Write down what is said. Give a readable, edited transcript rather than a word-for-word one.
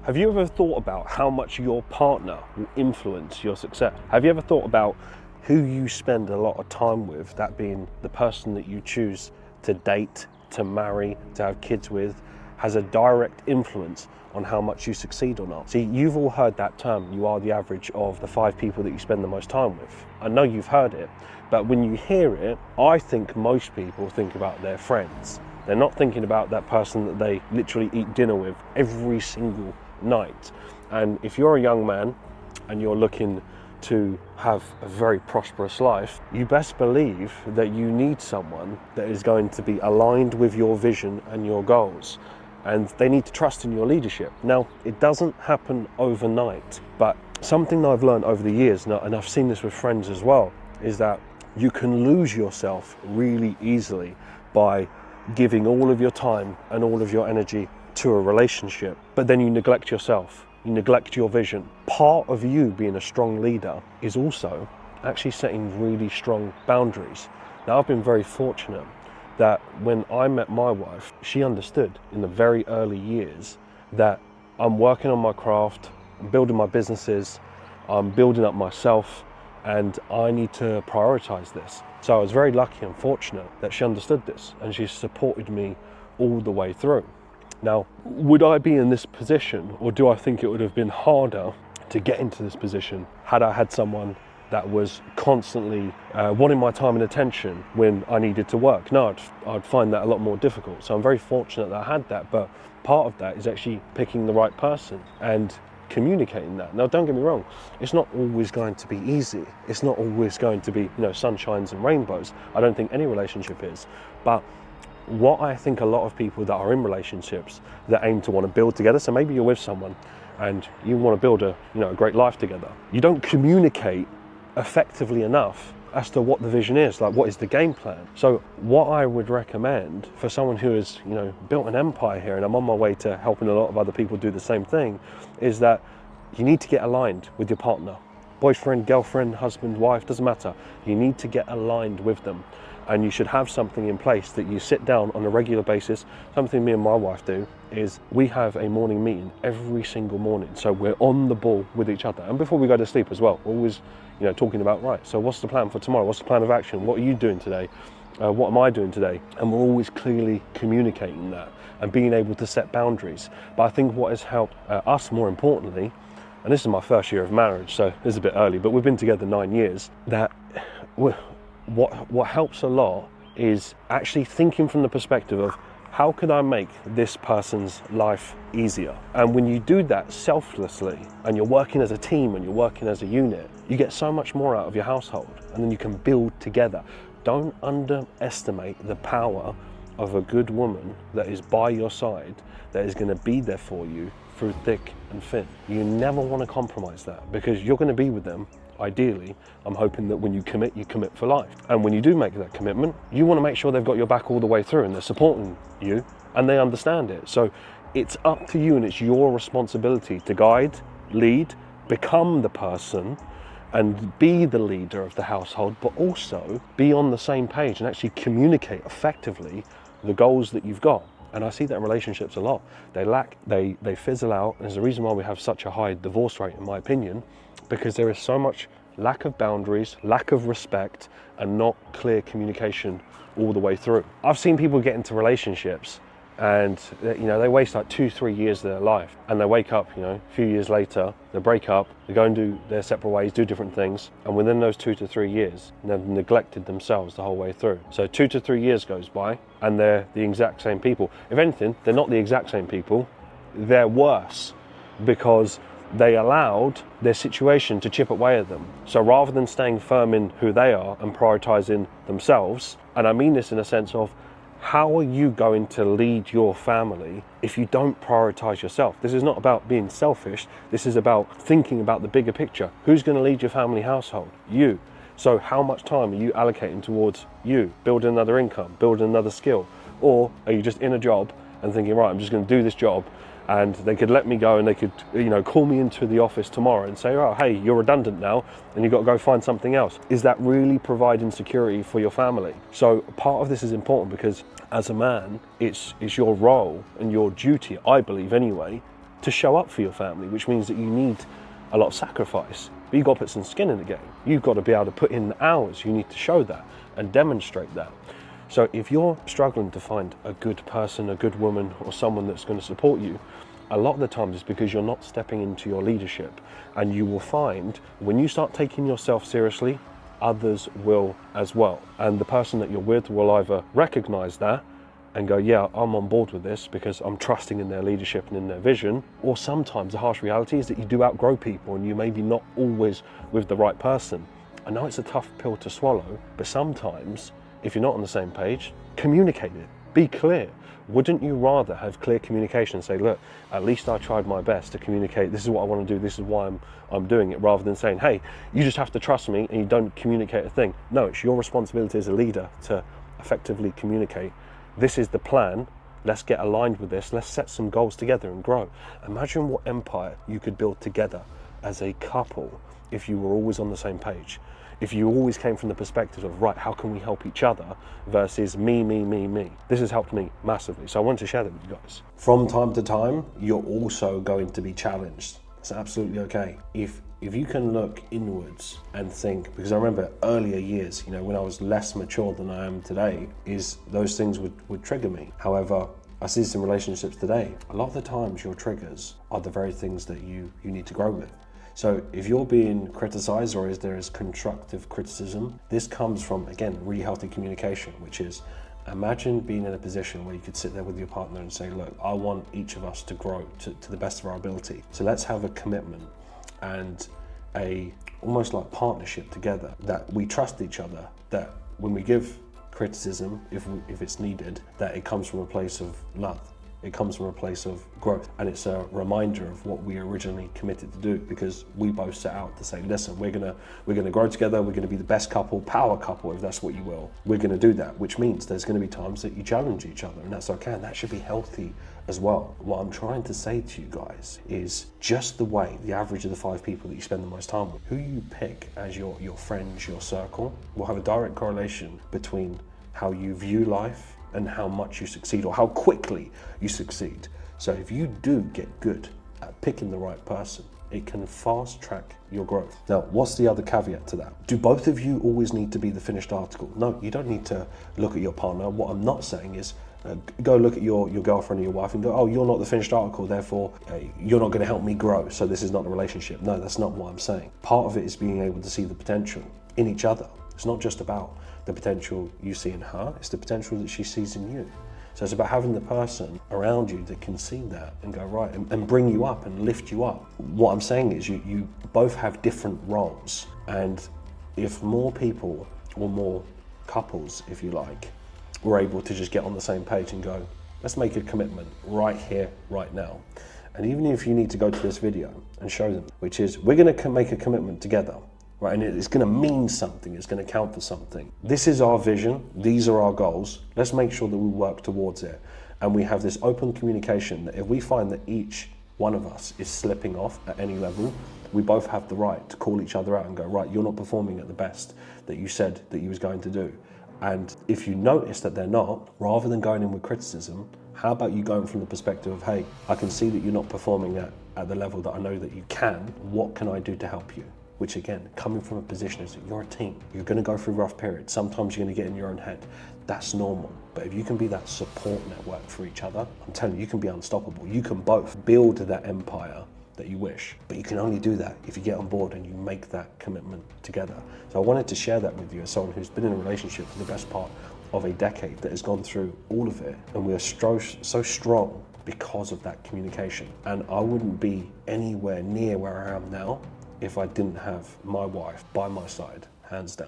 Have you ever thought about how much your partner will influence your success? Have you ever thought about who you spend a lot of time with, that being the person that you choose to date, to marry, to have kids with, has a direct influence on how much you succeed or not? See, you've all heard that term, you are the average of the 5 people that you spend the most time with. I know you've heard it, but when you hear it, I think most people think about their friends. They're not thinking about that person that they literally eat dinner with every single night. And if you're a young man and you're looking to have a very prosperous life, you best believe that you need someone that is going to be aligned with your vision and your goals. And they need to trust in your leadership. Now, it doesn't happen overnight, but something that I've learned over the years, and I've seen this with friends as well, is that you can lose yourself really easily by giving all of your time and all of your energy to a relationship, but then you neglect yourself, you neglect your vision. Part of you being a strong leader is also actually setting really strong boundaries. Now, I've been very fortunate that when I met my wife, she understood in the very early years that I'm working on my craft, I'm building my businesses, I'm building up myself, and I need to prioritize this. So I was very lucky and fortunate that she understood this and she supported me all the way through. Now, would I be in this position, or do I think it would have been harder to get into this position had I had someone that was constantly wanting my time and attention when I needed to work? No, I'd find that a lot more difficult. So I'm very fortunate that I had that, but part of that is actually picking the right person and communicating that. Now, don't get me wrong, it's not always going to be easy. It's not always going to be, sunshines and rainbows. I don't think any relationship is. But what I think a lot of people that are in relationships that aim to want to build together, so maybe you're with someone and you want to build a great life together, you don't communicate effectively enough as to what the vision is, like what is the game plan. So what I would recommend for someone who has built an empire here, and I'm on my way to helping a lot of other people do the same thing, is that you need to get aligned with your partner. Boyfriend, girlfriend, husband, wife, doesn't matter. You need to get aligned with them. And you should have something in place that you sit down on a regular basis. Something me and my wife do is we have a morning meeting every single morning. So we're on the ball with each other. And before we go to sleep as well, always talking about, right, so what's the plan for tomorrow? What's the plan of action? What are you doing today? What am I doing today? And we're always clearly communicating that and being able to set boundaries. But I think what has helped us more importantly, and this is my first year of marriage, so this is a bit early, but we've been together 9 years, that what helps a lot is actually thinking from the perspective of how could I make this person's life easier? And when you do that selflessly and you're working as a team and you're working as a unit, you get so much more out of your household, and then you can build together. Don't underestimate the power of a good woman that is by your side, that is going to be there for you through thick and thin. You never want to compromise that, because you're going to be with them. Ideally, I'm hoping that when you commit for life. And when you do make that commitment, you want to make sure they've got your back all the way through and they're supporting you and they understand it. So it's up to you, and it's your responsibility to guide, lead, become the person and be the leader of the household, but also be on the same page and actually communicate effectively the goals that you've got. And I see that in relationships a lot. They fizzle out. There's a reason why we have such a high divorce rate, in my opinion, because there is so much lack of boundaries, lack of respect, and not clear communication all the way through. I've seen people get into relationships and they waste like 2-3 years of their life, and they wake up a few years later, they break up, they go and do their separate ways, do different things, and within those 2 to 3 years they've neglected themselves the whole way through. So 2 to 3 years goes by and they're the exact same people. If anything, they're not the exact same people, they're worse, because they allowed their situation to chip away at them. So rather than staying firm in who they are and prioritizing themselves, and I mean this in a sense of, how are you going to lead your family if you don't prioritize yourself? This is not about being selfish. This is about thinking about the bigger picture. Who's going to lead your family household? You. So how much time are you allocating towards you, building another income, building another skill? Or are you just in a job and thinking, right, I'm just going to do this job, and they could let me go and they could call me into the office tomorrow and say, oh, hey, you're redundant now and you've got to go find something else? Is that really providing security for your family? So part of this is important, because as a man, it's your role and your duty, I believe anyway, to show up for your family, which means that you need a lot of sacrifice. But you've got to put some skin in the game. You've got to be able to put in the hours. You need to show that and demonstrate that. So if you're struggling to find a good person, a good woman, or someone that's going to support you, a lot of the times it's because you're not stepping into your leadership. And you will find when you start taking yourself seriously, others will as well. And the person that you're with will either recognize that and go, yeah, I'm on board with this because I'm trusting in their leadership and in their vision. Or sometimes the harsh reality is that you do outgrow people and you maybe not always with the right person. I know it's a tough pill to swallow, but sometimes if you're not on the same page, communicate it, be clear. Wouldn't you rather have clear communication and say, look, at least I tried my best to communicate, this is what I want to do, this is why I'm doing it, rather than saying, hey, you just have to trust me and you don't communicate a thing. No, it's your responsibility as a leader to effectively communicate. This is the plan, let's get aligned with this, let's set some goals together and grow. Imagine what empire you could build together as a couple if you were always on the same page. If you always came from the perspective of, right, how can we help each other versus me, me, me, me. This has helped me massively. So I wanted to share that with you guys. From time to time, you're also going to be challenged. It's absolutely okay. If you can look inwards and think, because I remember earlier years, when I was less mature than I am today, is those things would trigger me. However, I see this in relationships today. A lot of the times your triggers are the very things that you need to grow with. So if you're being criticized or there is constructive criticism, this comes from, again, really healthy communication, which is imagine being in a position where you could sit there with your partner and say, look, I want each of us to grow to the best of our ability. So let's have a commitment and almost like partnership together, that we trust each other, that when we give criticism, if it's needed, that it comes from a place of love. It comes from a place of growth, and it's a reminder of what we originally committed to do, because we both set out to say, listen, we're gonna grow together, we're gonna be the best couple, power couple, if that's what you will. We're gonna do that, which means there's gonna be times that you challenge each other, and that's okay, and that should be healthy as well. What I'm trying to say to you guys is just the average of the 5 people that you spend the most time with, who you pick as your friends, your circle, will have a direct correlation between how you view life and how much you succeed or how quickly you succeed. So if you do get good at picking the right person, it can fast track your growth. Now, what's the other caveat to that? Do both of you always need to be the finished article? No, you don't need to look at your partner. What I'm not saying is go look at your girlfriend or your wife and go, oh, you're not the finished article, therefore you're not gonna help me grow, so this is not a relationship. No, that's not what I'm saying. Part of it is being able to see the potential in each other. It's not just about the potential you see in her, it's the potential that she sees in you. So it's about having the person around you that can see that and go, right, and bring you up and lift you up. What I'm saying is you both have different roles, and if more people or more couples, if you like, were able to just get on the same page and go, let's make a commitment right here, right now. And even if you need to go to this video and show them, which is, we're gonna make a commitment together. Right, and it's going to mean something, it's going to count for something. This is our vision, these are our goals, let's make sure that we work towards it. And we have this open communication that if we find that each one of us is slipping off at any level, we both have the right to call each other out and go, right, you're not performing at the best that you said that you was going to do. And if you notice that they're not, rather than going in with criticism, how about you going from the perspective of, hey, I can see that you're not performing at the level that I know that you can, what can I do to help you? Which again, coming from a position is that you're a team. You're gonna go through rough periods. Sometimes you're gonna get in your own head. That's normal. But if you can be that support network for each other, I'm telling you, you can be unstoppable. You can both build that empire that you wish. But you can only do that if you get on board and you make that commitment together. So I wanted to share that with you as someone who's been in a relationship for the best part of a decade that has gone through all of it. And we are so strong because of that communication. And I wouldn't be anywhere near where I am now if I didn't have my wife by my side, hands down.